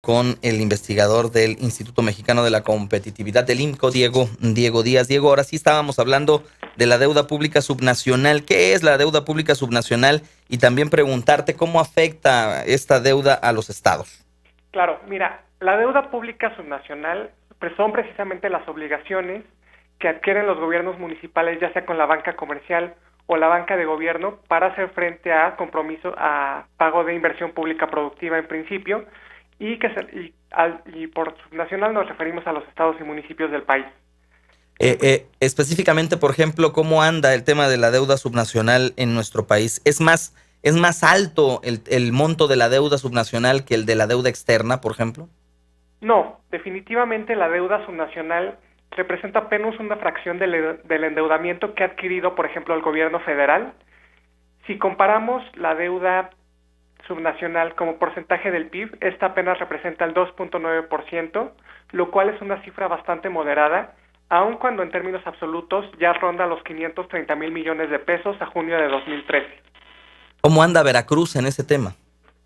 Con el investigador del Instituto Mexicano de la Competitividad del IMCO, Diego Díaz. Diego, ahora sí estábamos hablando de la deuda pública subnacional. ¿Qué es la deuda pública subnacional? Y también preguntarte cómo afecta esta deuda a los estados. Claro, mira, la deuda pública subnacional son precisamente las obligaciones que adquieren los gobiernos municipales, ya sea con la banca comercial o la banca de gobierno, para hacer frente a compromiso, a pago de inversión pública productiva en principio, y por subnacional nos referimos a los estados y municipios del país. Específicamente, por ejemplo, ¿cómo anda el tema de la deuda subnacional en nuestro país? Es más alto el monto de la deuda subnacional que el de la deuda externa, por ejemplo? No, definitivamente la deuda subnacional representa apenas una fracción del endeudamiento que ha adquirido, por ejemplo, el gobierno federal. Si comparamos la deuda subnacional como porcentaje del PIB, esta apenas representa el 2.9%, lo cual es una cifra bastante moderada, aun cuando en términos absolutos ya ronda los 530,000 millones de pesos a junio de 2013. ¿Cómo anda Veracruz en ese tema?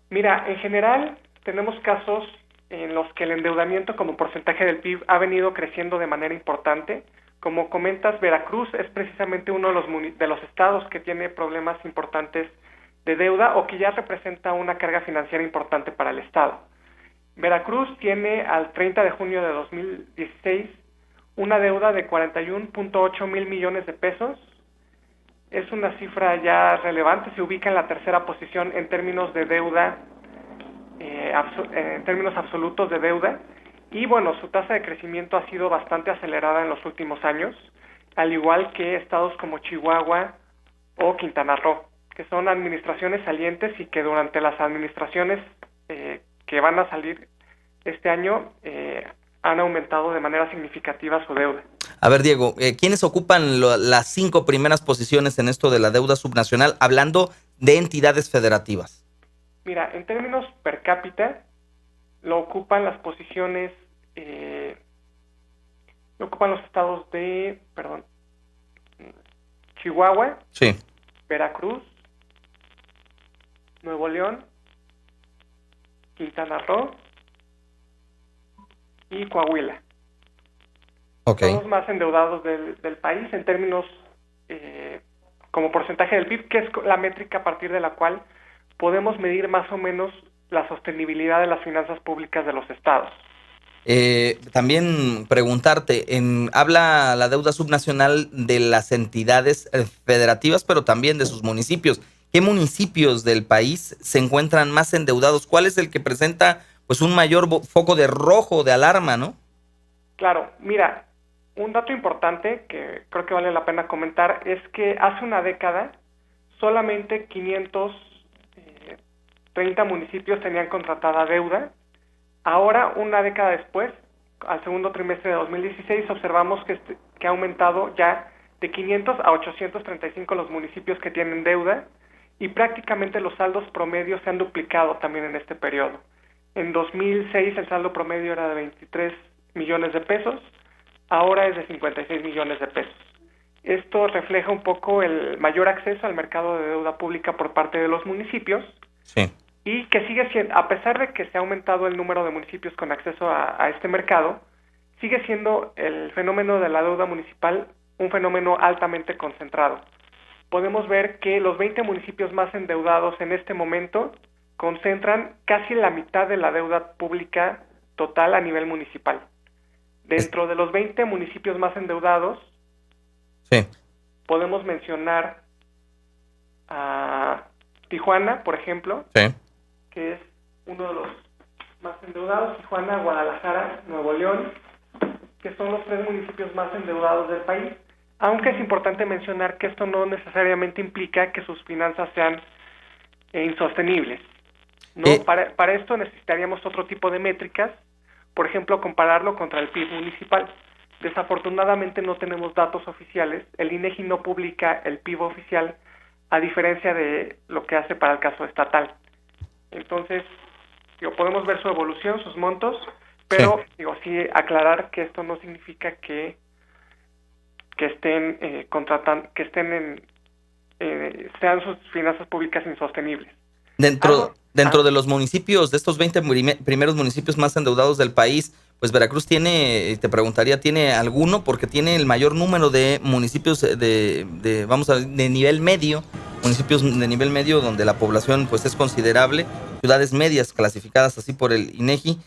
Mira, en general tenemos casos en los que el endeudamiento como porcentaje del PIB ha venido creciendo de manera importante. Como comentas, Veracruz es precisamente uno de los estados que tiene problemas importantes de deuda o que ya representa una carga financiera importante para el estado. Veracruz tiene al 30 de junio de 2016 una deuda de 41.8 mil millones de pesos. Es una cifra ya relevante, se ubica en la tercera posición en términos de deuda, en términos absolutos de deuda, y bueno, su tasa de crecimiento ha sido bastante acelerada en los últimos años, al igual que estados como Chihuahua o Quintana Roo, que son administraciones salientes y que durante las administraciones que van a salir este año han aumentado de manera significativa su deuda. A ver, Diego, ¿quiénes ocupan las 5 primeras posiciones en esto de la deuda subnacional, hablando de entidades federativas? Mira, en términos per cápita, lo ocupan las posiciones, lo ocupan los estados de, Chihuahua, Sí. Veracruz, Nuevo León, Quintana Roo y Coahuila. Okay. Son los más endeudados del país en términos como porcentaje del PIB, que es la métrica a partir de la cual podemos medir más o menos la sostenibilidad de las finanzas públicas de los estados. También preguntarte, habla la deuda subnacional de las entidades federativas, pero también de sus municipios. ¿Qué municipios del país se encuentran más endeudados? ¿Cuál es el que presenta pues un mayor foco de rojo, de alarma, no? Claro, mira, un dato importante que creo que vale la pena comentar es que hace una década solamente 530 municipios tenían contratada deuda. Ahora, una década después, al segundo trimestre de 2016, observamos que ha aumentado ya de 500 a 835 los municipios que tienen deuda, y prácticamente los saldos promedios se han duplicado también en este periodo. En 2006 el saldo promedio era de 23 millones de pesos, ahora es de 56 millones de pesos. Esto refleja un poco el mayor acceso al mercado de deuda pública por parte de los municipios. Sí. Y que sigue siendo, a pesar de que se ha aumentado el número de municipios con acceso a este mercado, sigue siendo el fenómeno de la deuda municipal un fenómeno altamente concentrado. Podemos ver que los 20 municipios más endeudados en este momento concentran casi la mitad de la deuda pública total a nivel municipal. Dentro de los 20 municipios más endeudados, sí, podemos mencionar a Tijuana, por ejemplo, sí, que es uno de los más endeudados, Tijuana, Guadalajara, Nuevo León, que son los 3 municipios más endeudados del país, aunque es importante mencionar que esto no necesariamente implica que sus finanzas sean insostenibles, ¿no? Para esto necesitaríamos otro tipo de métricas, por ejemplo, compararlo contra el PIB municipal. Desafortunadamente no tenemos datos oficiales, el INEGI no publica el PIB oficial, a diferencia de lo que hace para el caso estatal. Entonces, podemos ver su evolución, sus montos, pero sí aclarar que esto no significa que estén contratando, que estén sean sus finanzas públicas insostenibles. Dentro de los municipios, de estos 20 primeros municipios más endeudados del país, pues Veracruz tiene, te preguntaría, ¿tiene alguno? Porque tiene el mayor número de municipios de nivel medio, municipios de nivel medio donde la población pues es considerable, ciudades medias clasificadas así por el INEGI.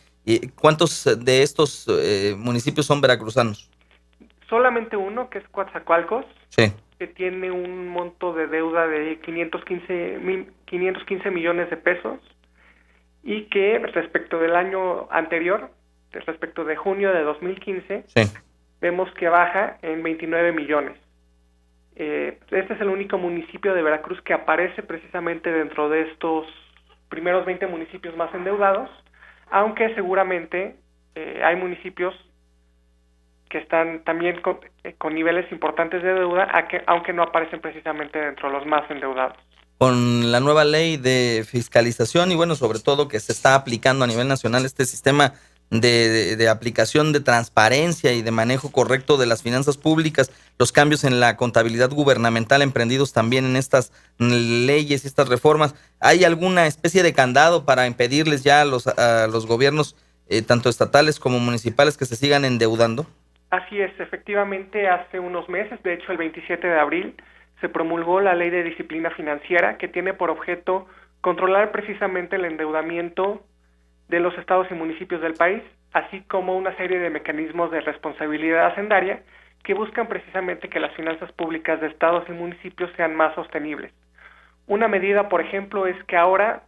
¿Cuántos de estos municipios son veracruzanos? Solamente uno, que es Coatzacoalcos, sí, que tiene un monto de deuda de 515 millones de pesos, y que respecto del año anterior, respecto de junio de 2015, sí, vemos que baja en 29 millones. Este es el único municipio de Veracruz que aparece precisamente dentro de estos primeros 20 municipios más endeudados, aunque seguramente hay municipios que están también con niveles importantes de deuda, aunque no aparecen precisamente dentro de los más endeudados. Con la nueva ley de fiscalización y bueno, sobre todo que se está aplicando a nivel nacional este sistema de aplicación de transparencia y de manejo correcto de las finanzas públicas, los cambios en la contabilidad gubernamental emprendidos también en estas leyes y estas reformas, ¿hay alguna especie de candado para impedirles ya a los gobiernos, tanto estatales como municipales, que se sigan endeudando? Así es, efectivamente, hace unos meses, de hecho el 27 de abril, se promulgó la Ley de Disciplina Financiera, que tiene por objeto controlar precisamente el endeudamiento de los estados y municipios del país, así como una serie de mecanismos de responsabilidad hacendaria que buscan precisamente que las finanzas públicas de estados y municipios sean más sostenibles. Una medida, por ejemplo, es que ahora,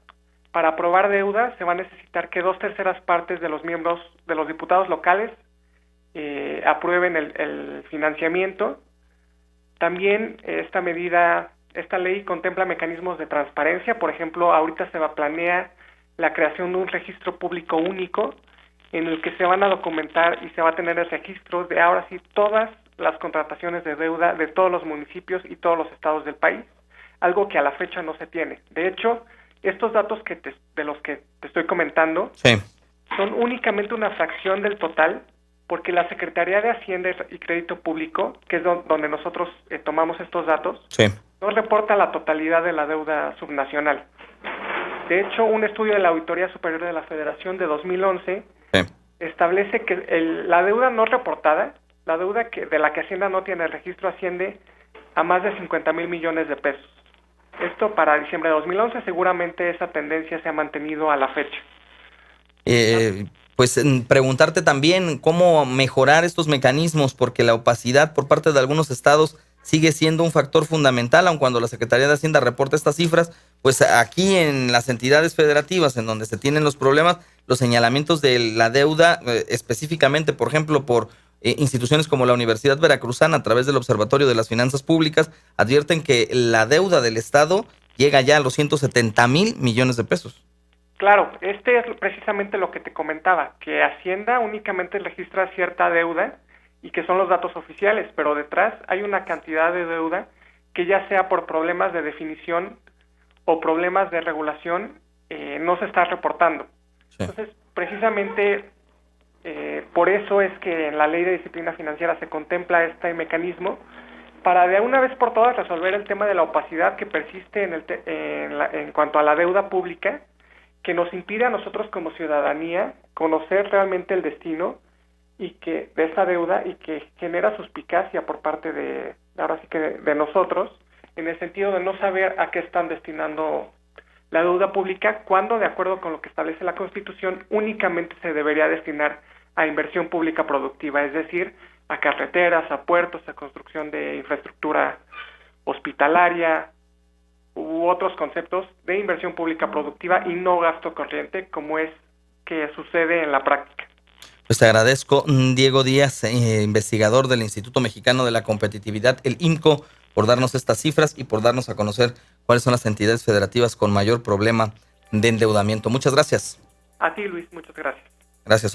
para aprobar deuda, se va a necesitar que 2/3 partes de los miembros de los diputados locales aprueben el financiamiento. También esta ley contempla mecanismos de transparencia. Por ejemplo, ahorita se planea la creación de un registro público único en el que se van a documentar y se va a tener el registro de ahora sí todas las contrataciones de deuda de todos los municipios y todos los estados del país, algo que a la fecha no se tiene. De hecho, estos datos de los que te estoy comentando sí, son únicamente una fracción del total, porque la Secretaría de Hacienda y Crédito Público, que es donde nosotros tomamos estos datos, sí, no reporta la totalidad de la deuda subnacional. De hecho, un estudio de la Auditoría Superior de la Federación de 2011 sí, establece que la deuda no reportada, la deuda de la que Hacienda no tiene registro, asciende a más de 50,000 millones de pesos. Esto para diciembre de 2011, seguramente esa tendencia se ha mantenido a la fecha. Pues preguntarte también cómo mejorar estos mecanismos, porque la opacidad por parte de algunos estados sigue siendo un factor fundamental, aun cuando la Secretaría de Hacienda reporta estas cifras, pues aquí en las entidades federativas en donde se tienen los problemas, los señalamientos de la deuda, específicamente, por ejemplo, por instituciones como la Universidad Veracruzana, a través del Observatorio de las Finanzas Públicas, advierten que la deuda del Estado llega ya a los 170,000 millones de pesos. Claro, este es precisamente lo que te comentaba, que Hacienda únicamente registra cierta deuda y que son los datos oficiales, pero detrás hay una cantidad de deuda que ya sea por problemas de definición o problemas de regulación no se está reportando. Sí. Entonces, precisamente por eso es que en la Ley de Disciplina Financiera se contempla este mecanismo para de una vez por todas resolver el tema de la opacidad que persiste en cuanto a la deuda pública, que nos impide a nosotros como ciudadanía conocer realmente el destino y que de esa deuda, y que genera suspicacia por parte de nosotros, en el sentido de no saber a qué están destinando la deuda pública, cuando de acuerdo con lo que establece la Constitución únicamente se debería destinar a inversión pública productiva, es decir, a carreteras, a puertos, a construcción de infraestructura hospitalaria u otros conceptos de inversión pública productiva y no gasto corriente, como es que sucede en la práctica. Pues te agradezco, Diego Díaz, investigador del Instituto Mexicano de la Competitividad, el IMCO, por darnos estas cifras y por darnos a conocer cuáles son las entidades federativas con mayor problema de endeudamiento. Muchas gracias. A ti, Luis, muchas gracias. Gracias.